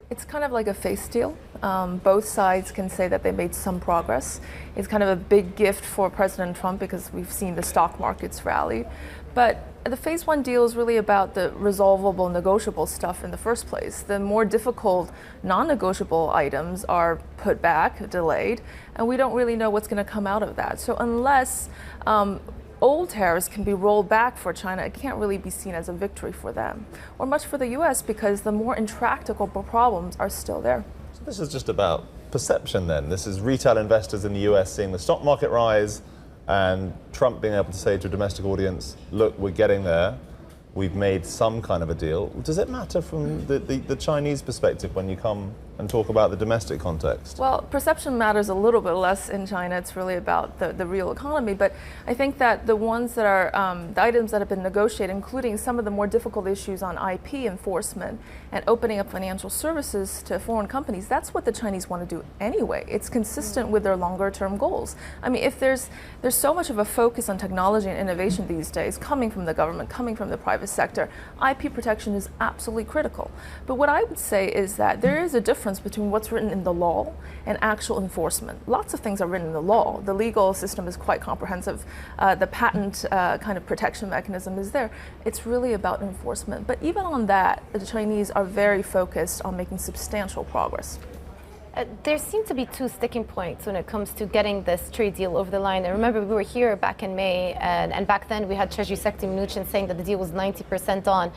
It's kind of like a face deal. Both sides can say that they made some progress. It's kind of a big gift for President Trump because we've seen the stock markets rally. But the phase one deal is really about the resolvable, negotiable stuff in the first place. The more difficult, non-negotiable items are put back, delayed, and we don't really know what's going to come out of that. So unless old tariffs can be rolled back for China, it can't really be seen as a victory for them, or much for the US, because the more intractable problems are still there. So this is just about perception then. This is retail investors in the US seeing the stock market rise and Trump being able to say to a domestic audience, look, we're getting there. We've made some kind of a deal. Does it matter from the Chinese perspective when you come and talk about the domestic context? Well, perception matters a little bit less in China. It's really about the real economy. But I think that the ones that are, the items that have been negotiated, including some of the more difficult issues on IP enforcement and opening up financial services to foreign companies, that's what the Chinese want to do anyway. It's consistent with their longer term goals. I mean, if there's so much of a focus on technology and innovation these days, coming from the government, coming from the private sector, IP protection is absolutely critical. But what I would say is that there is a difference between what's written in the law and actual enforcement. Lots of things are written in the law. The legal system is quite comprehensive. The patent kind of protection mechanism is there. It's really about enforcement. But even on that, the Chinese are very focused on making substantial progress. There seem to be two sticking points when it comes to getting this trade deal over the line. I remember we were here back in May, and back then we had Treasury Secretary Mnuchin saying that the deal was 90% on.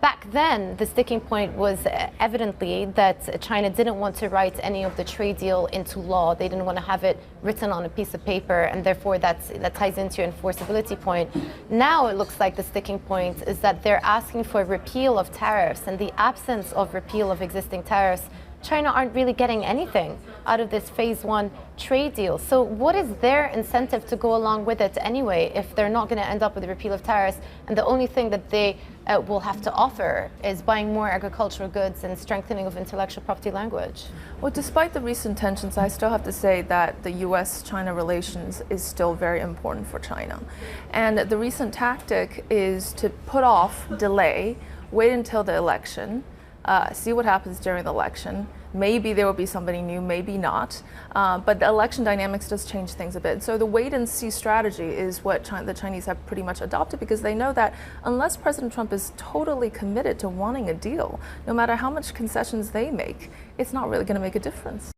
Back then, the sticking point was evidently that China didn't want to write any of the trade deal into law. They didn't want to have it written on a piece of paper, and therefore that ties into your enforceability point. Now it looks like the sticking point is that they're asking for a repeal of tariffs, and the absence of repeal of existing tariffs, China aren't really getting anything out of this phase one trade deal. So what is their incentive to go along with it anyway if they're not going to end up with a repeal of tariffs, and the only thing that they will have to offer is buying more agricultural goods and strengthening of intellectual property language? Well, despite the recent tensions, I still have to say that the US-China relations is still very important for China. And the recent tactic is to put off, delay, wait until the election, see what happens during the election. Maybe there will be somebody new, maybe not. But the election dynamics does change things a bit. So the wait and see strategy is what the Chinese have pretty much adopted, because they know that unless President Trump is totally committed to wanting a deal, no matter how much concessions they make, it's not really going to make a difference.